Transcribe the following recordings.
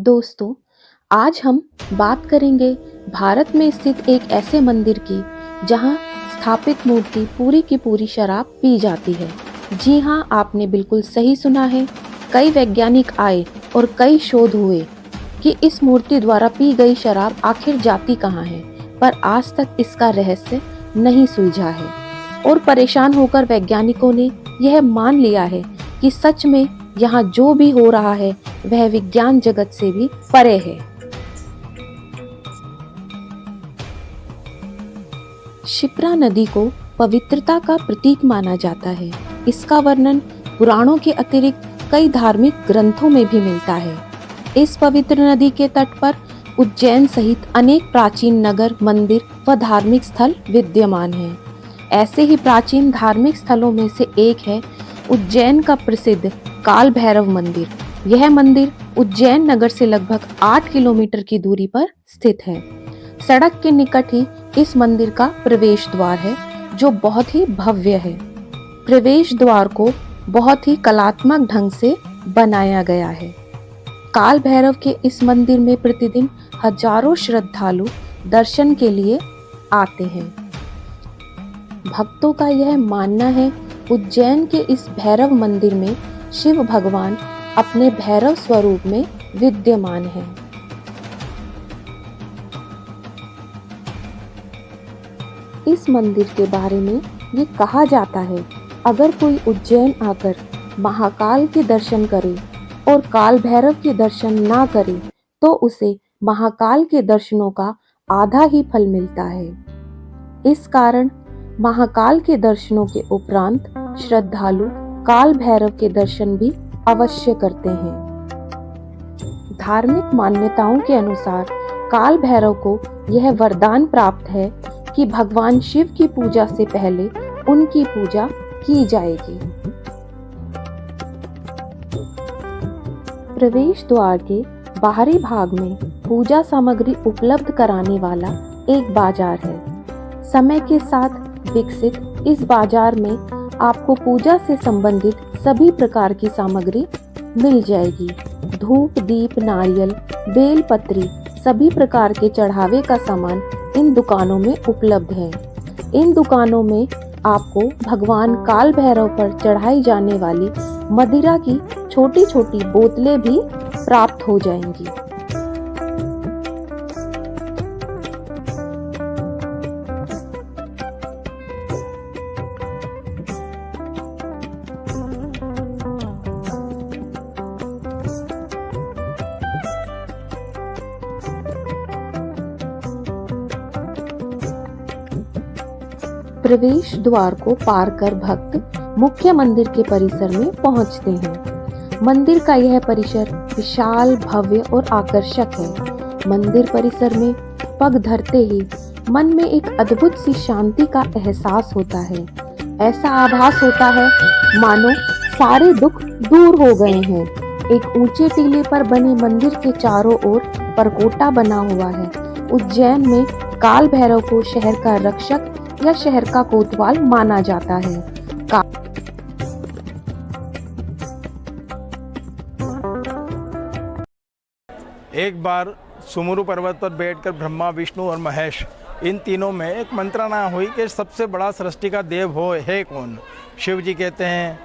दोस्तों, आज हम बात करेंगे भारत में स्थित एक ऐसे मंदिर की जहां स्थापित मूर्ति पूरी की पूरी शराब पी जाती है। जी हां, आपने बिल्कुल सही सुना है। कई वैज्ञानिक आए और कई शोध हुए कि इस मूर्ति द्वारा पी गई शराब आखिर जाती कहां है, पर आज तक इसका रहस्य नहीं सुलझा है। और परेशान होकर वैज्ञानिकों ने यह मान लिया है कि सच में यहाँ जो भी हो रहा है वह विज्ञान जगत से भी परे है। शिप्रा नदी को पवित्रता का प्रतीक माना जाता है। इसका वर्णन पुराणों के अतिरिक्त कई धार्मिक ग्रंथों में भी मिलता है। इस पवित्र नदी के तट पर उज्जैन सहित अनेक प्राचीन नगर, मंदिर व धार्मिक स्थल विद्यमान हैं। ऐसे ही प्राचीन धार्मिक स्थलों में से एक है उज्जैन का प्रसिद्ध काल भैरव मंदिर। यह मंदिर उज्जैन नगर से लगभग 8 किलोमीटर की दूरी पर स्थित है। सड़क के निकट ही इस मंदिर का प्रवेश द्वार है, जो बहुत ही भव्य है। प्रवेश द्वार को बहुत ही कलात्मक ढंग से बनाया गया है। काल भैरव के इस मंदिर में प्रतिदिन हजारों श्रद्धालु दर्शन के लिए आते हैं। भक्तों का यह मानना है उज्जैन के इस भैरव मंदिर में शिव भगवान अपने भैरव स्वरूप में विद्यमान हैं। इस मंदिर के बारे में ये कहा जाता है, अगर कोई उज्जैन आकर महाकाल के दर्शन करे और काल भैरव के दर्शन ना करे तो उसे महाकाल के दर्शनों का आधा ही फल मिलता है। इस कारण महाकाल के दर्शनों के उपरांत श्रद्धालु काल भैरव के दर्शन भी अवश्य करते हैं। धार्मिक मान्यताओं के अनुसार काल भैरव को यह वरदान प्राप्त है कि भगवान शिव की पूजा से पहले उनकी पूजा की जाएगी। प्रवेश द्वार के बाहरी भाग में पूजा सामग्री उपलब्ध कराने वाला एक बाजार है। समय के साथ विकसित इस बाजार में आपको पूजा से संबंधित सभी प्रकार की सामग्री मिल जाएगी। धूप, दीप, नारियल, बेलपत्री, सभी प्रकार के चढ़ावे का सामान इन दुकानों में उपलब्ध है। इन दुकानों में आपको भगवान काल भैरव पर चढ़ाई जाने वाली मदिरा की छोटी छोटी बोतलें भी प्राप्त हो जाएंगी। प्रवेश द्वार को पार कर भक्त मुख्य मंदिर के परिसर में पहुंचते हैं। मंदिर का यह परिसर विशाल, भव्य और आकर्षक है। मंदिर परिसर में पग धरते ही मन में एक अद्भुत सी शांति का एहसास होता है। ऐसा आभास होता है मानो सारे दुख दूर हो गए हैं। एक ऊंचे टीले पर बने मंदिर के चारों ओर परकोटा बना हुआ है। उज्जैन में काल भैरव को शहर का रक्षक या शहर का कोतवाल माना जाता है। एक बार सुमेरु पर्वत पर बैठकर ब्रह्मा, विष्णु और महेश इन तीनों में एक मंत्रणा हुई कि सबसे बड़ा सृष्टि का देव हो है कौन। शिव जी कहते हैं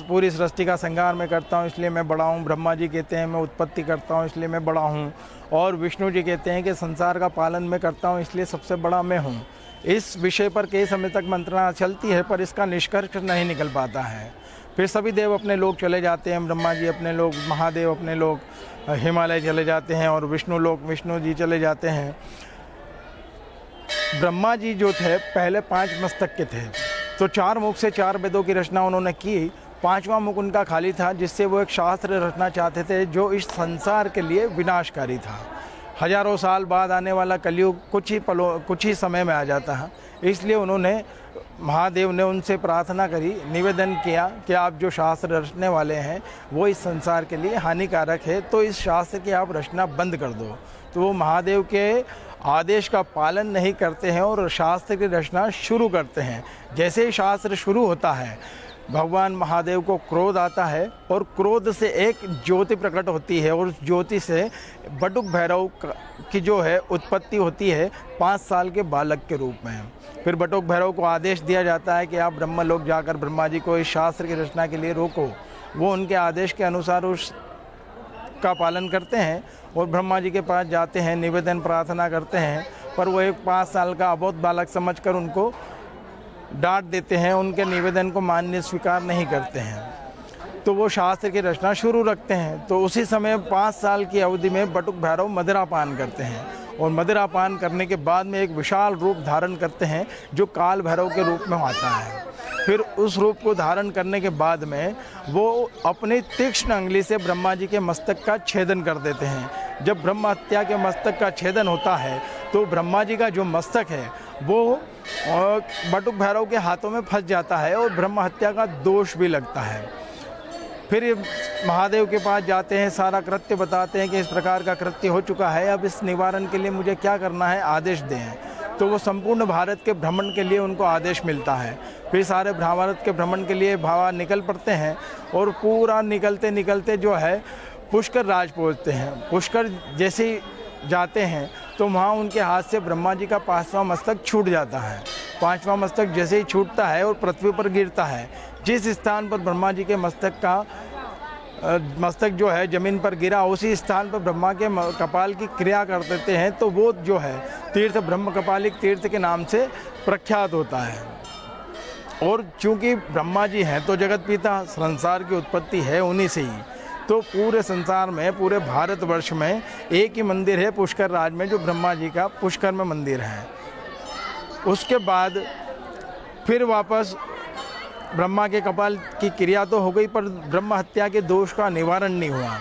पूरी सृष्टि का संहार मैं करता हूँ इसलिए मैं बड़ा हूँ। ब्रह्मा जी कहते हैं मैं उत्पत्ति करता हूँ इसलिए मैं बड़ा हूँ। और विष्णु जी कहते हैं कि संसार का पालन मैं करता हूँ इसलिए सबसे बड़ा मैं हूँ। इस विषय पर कई समय तक मंत्रणा चलती है, पर इसका निष्कर्ष नहीं निकल पाता है। फिर सभी देव अपने लोग चले जाते हैं। ब्रह्मा जी अपने लोग, महादेव अपने लोग हिमालय चले जाते हैं और विष्णु जी चले जाते हैं। ब्रह्मा जी जो थे पहले 5 मस्तक के थे, तो 4 मुख से 4 वेदों की रचना उन्होंने की। 5वां मुख उनका खाली था, जिससे वो एक शास्त्र रचना चाहते थे जो इस संसार के लिए विनाशकारी था। हजारों साल बाद आने वाला कलयुग कुछ ही समय में आ जाता है। इसलिए उन्होंने, महादेव ने उनसे प्रार्थना करी, निवेदन किया कि आप जो शास्त्र रचने वाले हैं वो इस संसार के लिए हानिकारक है, तो इस शास्त्र की आप रचना बंद कर दो। तो वो महादेव के आदेश का पालन नहीं करते हैं और शास्त्र की रचना शुरू करते हैं। जैसे ही शास्त्र शुरू होता है भगवान महादेव को क्रोध आता है और क्रोध से एक ज्योति प्रकट होती है और उस ज्योति से बटुक भैरव की जो है उत्पत्ति होती है 5 साल के बालक के रूप में। फिर बटुक भैरव को आदेश दिया जाता है कि आप ब्रह्मलोक जाकर ब्रह्मा जी को इस शास्त्र की रचना के लिए रोको। वो उनके आदेश के अनुसार उस का पालन करते हैं और ब्रह्मा जी के पास जाते हैं, निवेदन प्रार्थना करते हैं, पर वो एक 5 साल का अबोध बालक समझकर उनको डांट देते हैं, उनके निवेदन को मान्य स्वीकार नहीं करते हैं। तो वो शास्त्र की रचना शुरू रखते हैं। तो उसी समय 5 साल की अवधि में बटुक भैरव मदिरा पान करते हैं और मदिरा पान करने के बाद में एक विशाल रूप धारण करते हैं जो काल भैरव के रूप में आता है। फिर उस रूप को धारण करने के बाद में वो अपनी तीक्ष्ण अंगुली से ब्रह्मा जी के मस्तक का छेदन कर देते हैं। जब ब्रह्म हत्या के मस्तक का छेदन होता है तो ब्रह्मा जी का जो मस्तक है वो बटुक भैरव के हाथों में फंस जाता है और ब्रह्म हत्या का दोष भी लगता है। फिर ये महादेव के पास जाते हैं, सारा कृत्य बताते हैं कि इस प्रकार का कृत्य हो चुका है, अब इस निवारण के लिए मुझे क्या करना है, आदेश दें। तो वो संपूर्ण भारत के भ्रमण के लिए उनको आदेश मिलता है। फिर सारे भारत के भ्रमण के लिए भावा निकल पड़ते हैं और पूरा निकलते निकलते जो है पुष्कर राज पहुँचते हैं। पुष्कर जैसे ही जाते हैं तो वहाँ उनके हाथ से ब्रह्मा जी का 5वां मस्तक छूट जाता है। 5वां मस्तक जैसे ही छूटता है और पृथ्वी पर गिरता है, जिस स्थान पर ब्रह्मा जी के मस्तक जो है ज़मीन पर गिरा, उसी स्थान पर ब्रह्मा के कपाल की क्रिया कर देते हैं। तो वो जो है तीर्थ ब्रह्म कपालिक तीर्थ के नाम से प्रख्यात होता है। और चूँकि ब्रह्मा जी हैं तो जगत पिता, संसार की उत्पत्ति है उन्हीं से ही। तो पूरे संसार में, पूरे भारतवर्ष में एक ही मंदिर है पुष्कर राज में, जो ब्रह्मा जी का पुष्कर में मंदिर है। उसके बाद फिर वापस ब्रह्मा के कपाल की क्रिया तो हो गई, पर ब्रह्म हत्या के दोष का निवारण नहीं हुआ।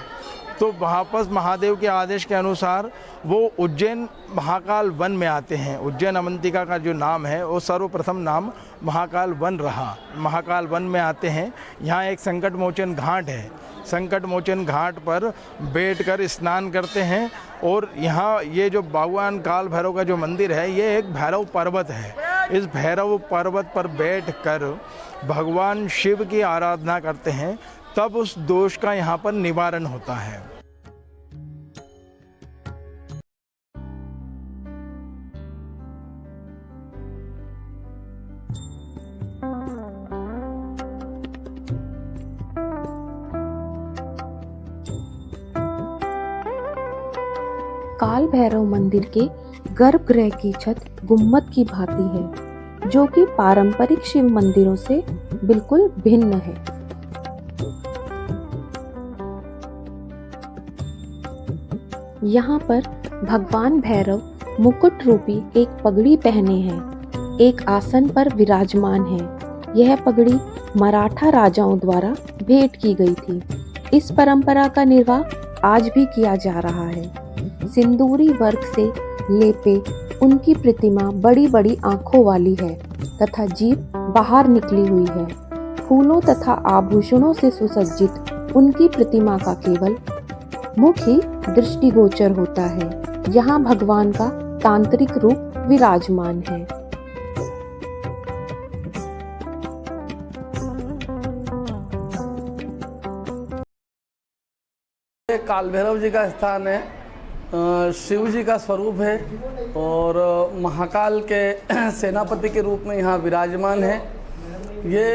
तो वापस महादेव के आदेश के अनुसार वो उज्जैन महाकाल वन में आते हैं। उज्जैन अवंतिका का जो नाम है वो सर्वप्रथम नाम महाकाल वन रहा। महाकाल वन में आते हैं। यहाँ एक संकट मोचन घाट है। संकट मोचन घाट पर बैठकर स्नान करते हैं और यहाँ ये जो भगवान काल भैरव का जो मंदिर है, ये एक भैरव पर्वत है। इस भैरव पर्वत पर बैठकर भगवान शिव की आराधना करते हैं, तब उस दोष का यहाँ पर निवारण होता है। काल भैरव मंदिर के गर्भगृह की छत गुम्मद की भांति है, जो कि पारंपरिक शिव मंदिरों से बिल्कुल भिन्न है। यहाँ पर भगवान भैरव मुकुट रूपी एक पगड़ी पहने हैं, एक आसन पर विराजमान है। यह पगड़ी मराठा राजाओं द्वारा भेंट की गई थी। इस परंपरा का निर्वाह आज भी किया जा रहा है। सिंदूरी वर्क से लेपे उनकी प्रतिमा बड़ी बड़ी आंखों वाली है तथा जीभ बाहर निकली हुई है। फूलों तथा आभूषणों से सुसज्जित उनकी प्रतिमा का केवल मुख ही दृष्टिगोचर होता है। यहाँ भगवान का तांत्रिक रूप विराजमान है। काल भैरव जी का स्थान है, शिव जी का स्वरूप है और महाकाल के सेनापति के रूप में यहाँ विराजमान है। ये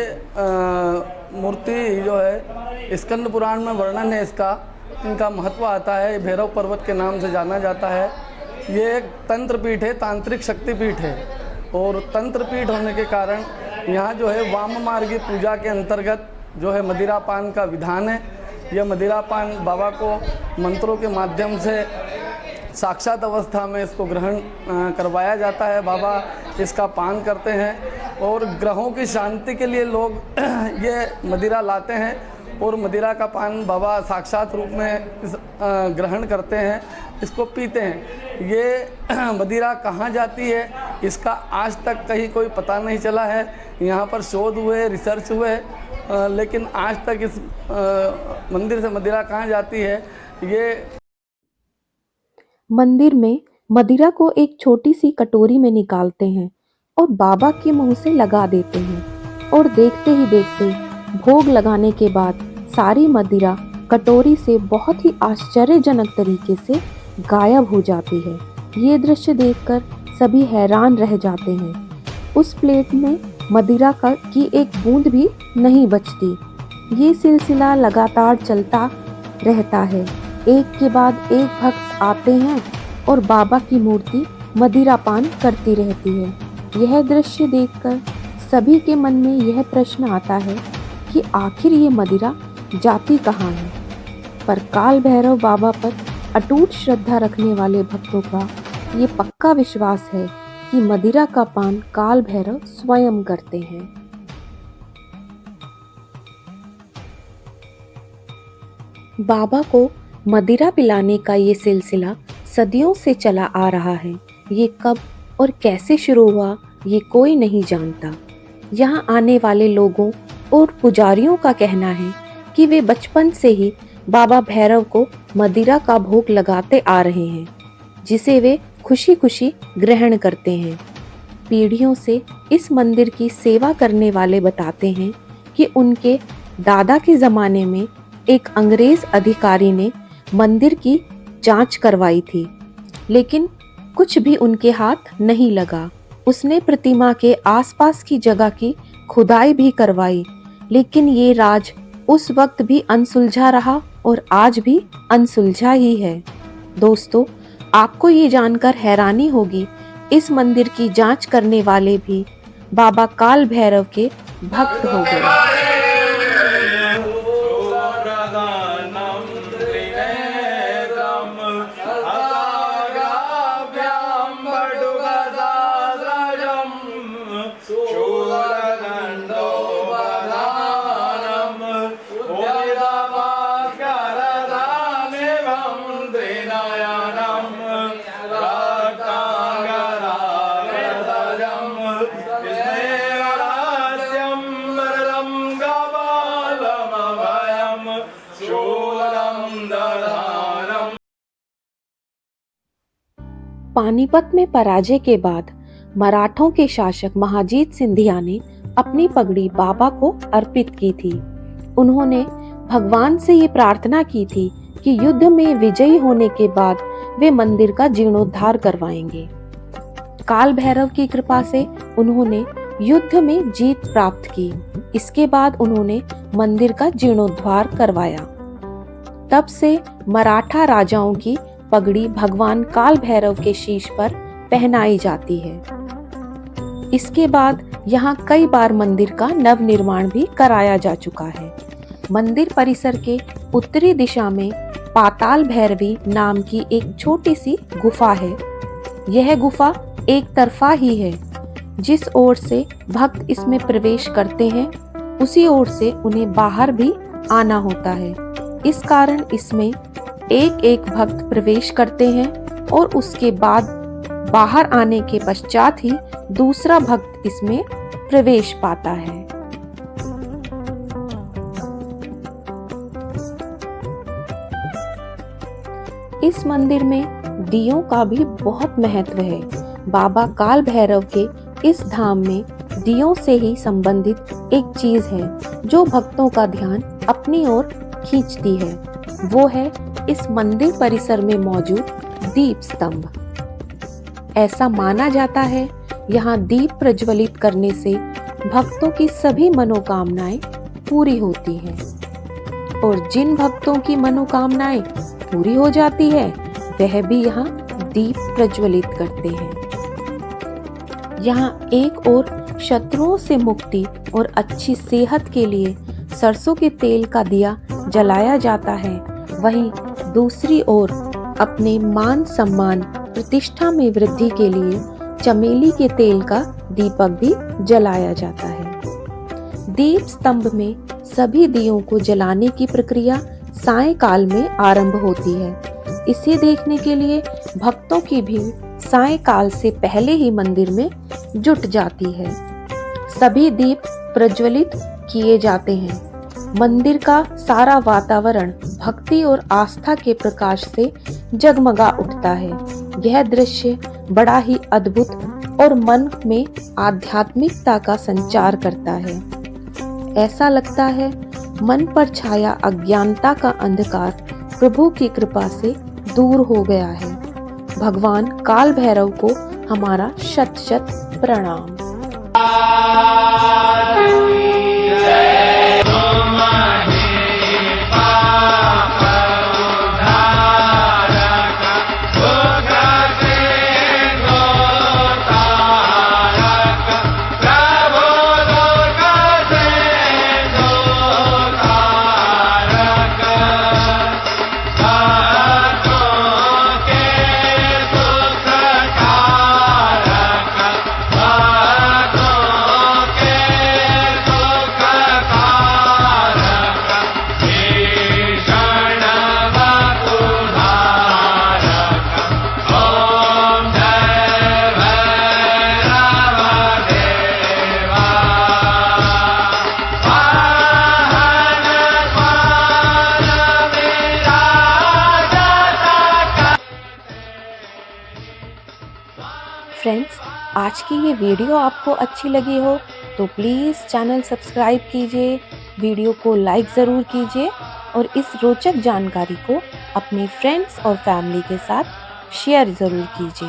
मूर्ति जो है स्कंद पुराण में वर्णन है इसका, इनका महत्व आता है। भैरव पर्वत के नाम से जाना जाता है। ये एक तंत्र पीठ है, तांत्रिक शक्तिपीठ है और तंत्र पीठ होने के कारण यहाँ जो है वाम मार्गी पूजा के अंतर्गत जो है मदिरा पान का विधान है। यह मदिरा पान बाबा को मंत्रों के माध्यम से साक्षात अवस्था में इसको ग्रहण करवाया जाता है। बाबा इसका पान करते हैं और ग्रहों की शांति के लिए लोग ये मदिरा लाते हैं और मदिरा का पान बाबा साक्षात रूप में ग्रहण करते हैं, इसको पीते हैं। ये मदिरा कहाँ जाती है इसका आज तक कहीं कोई पता नहीं चला है। यहाँ पर शोध हुए, रिसर्च हुए, लेकिन आज तक इस मंदिर से मदिरा कहाँ जाती है ये। मंदिर में मदिरा को एक छोटी सी कटोरी में निकालते हैं और बाबा के मुंह से लगा देते हैं और देखते ही देखते भोग लगाने के बाद सारी मदिरा कटोरी से बहुत ही आश्चर्यजनक तरीके से गायब हो जाती है। ये दृश्य देखकर सभी हैरान रह जाते हैं। उस प्लेट में मदिरा की एक बूंद भी नहीं बचती। ये सिलसिला लगातार चलता रहता है। एक के बाद एक भक्त आते हैं और बाबा की मूर्ति मदिरा पान करती रहती है। यह दृश्य देखकर सभी के मन में यह प्रश्न आता है कि आखिर ये मदिरा जाती कहाँ है। पर काल भैरव बाबा पर अटूट श्रद्धा रखने वाले भक्तों का ये पक्का विश्वास है कि मदिरा का पान काल भैरव स्वयं करते हैं। बाबा को मदिरा पिलाने का ये सिलसिला सदियों से चला आ रहा है। ये कब और कैसे शुरू हुआ ये कोई नहीं जानता। यहाँ आने वाले लोगों और पुजारियों का कहना है कि वे बचपन से ही बाबा भैरव को मदिरा का भोग लगाते आ रहे हैं, जिसे वे खुशी खुशी ग्रहण करते हैं। पीढ़ियों से इस मंदिर की सेवा करने वाले बताते हैं कि उनके दादा के ज़माने में एक अंग्रेज अधिकारी ने मंदिर की जांच करवाई थी, लेकिन कुछ भी उनके हाथ नहीं लगा। उसने प्रतिमा के आसपास की जगह की खुदाई भी करवाई, लेकिन ये राज उस वक्त भी अनसुलझा रहा और आज भी अनसुलझा ही है। दोस्तों, आपको ये जानकर हैरानी होगी, इस मंदिर की जांच करने वाले भी बाबा काल भैरव के भक्त हो गए। पानीपत में पराजय के बाद मराठों के शासक महाजीत सिंधिया ने अपनी पगड़ी बाबा को अर्पित की थी। उन्होंने भगवान से ये प्रार्थना की थी कि युद्ध में विजयी होने के बाद वे मंदिर का जीर्णोद्धार करवाएंगे। काल भैरव की कृपा से उन्होंने युद्ध में जीत प्राप्त की। इसके बाद उन्होंने मंदिर का जीर्णोद्धार करवाया। तब से मराठा राजाओं की पगड़ी भगवान काल भैरव के शीश पर पहनाई जाती है। इसके बाद यहाँ कई बार मंदिर का नवनिर्माण भी कराया जा चुका है। मंदिर परिसर के उत्तरी दिशा में पाताल भैरवी नाम की एक छोटी सी गुफा है। यह गुफा एक तरफा ही है। जिस ओर से भक्त इसमें प्रवेश करते हैं, उसी ओर से उन्हें बाहर भी आना होता है। इस कारण इसमें एक एक भक्त प्रवेश करते हैं और उसके बाद बाहर आने के पश्चात ही दूसरा भक्त इसमें प्रवेश पाता है। इस मंदिर में दियों का भी बहुत महत्व है। बाबा काल भैरव के इस धाम में दियों से ही संबंधित एक चीज है जो भक्तों का ध्यान अपनी ओर खींचती है। वो है इस मंदिर परिसर में मौजूद दीप स्तंभ। ऐसा माना जाता है यहाँ दीप प्रज्वलित करने से भक्तों की सभी मनोकामनाएं पूरी होती हैं और जिन भक्तों की मनोकामनाएं पूरी हो जाती है वह भी यहाँ दीप प्रज्वलित करते हैं। यहाँ एक ओर शत्रुओं से मुक्ति और अच्छी सेहत के लिए सरसों के तेल का दिया जलाया जाता है, वहीं दूसरी ओर अपने मान सम्मान प्रतिष्ठा में वृद्धि के लिए चमेली के तेल का दीपक भी जलाया जाता है। दीप स्तंभ में सभी दियों को जलाने की प्रक्रिया सायंकाल में आरंभ होती है। इसे देखने के लिए भक्तों की भीड़ सायंकाल से पहले ही मंदिर में जुट जाती है। सभी दीप प्रज्वलित किए जाते हैं। मंदिर का सारा वातावरण भक्ति और आस्था के प्रकाश से जगमगा उठता है। यह दृश्य बड़ा ही अद्भुत और मन में आध्यात्मिकता का संचार करता है। ऐसा लगता है मन पर छाया अज्ञानता का अंधकार प्रभु की कृपा से दूर हो गया है। भगवान काल भैरव को हमारा शत शत प्रणाम। फ्रेंड्स, आज की ये वीडियो आपको अच्छी लगी हो तो प्लीज़ चैनल सब्सक्राइब कीजिए, वीडियो को लाइक ज़रूर कीजिए और इस रोचक जानकारी को अपने फ्रेंड्स और फैमिली के साथ शेयर ज़रूर कीजिए।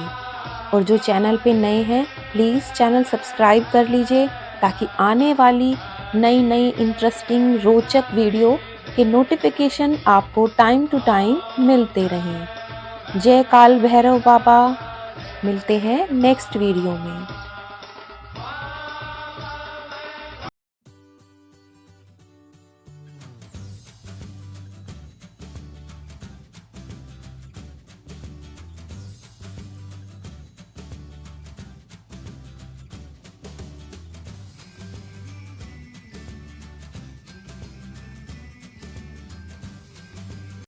और जो चैनल पे नए हैं प्लीज़ चैनल सब्सक्राइब कर लीजिए ताकि आने वाली नई इंटरेस्टिंग रोचक वीडियो के नोटिफिकेशन आपको टाइम टू टाइम मिलते रहें। जय काल भैरव बाबा। मिलते हैं नेक्स्ट वीडियो में।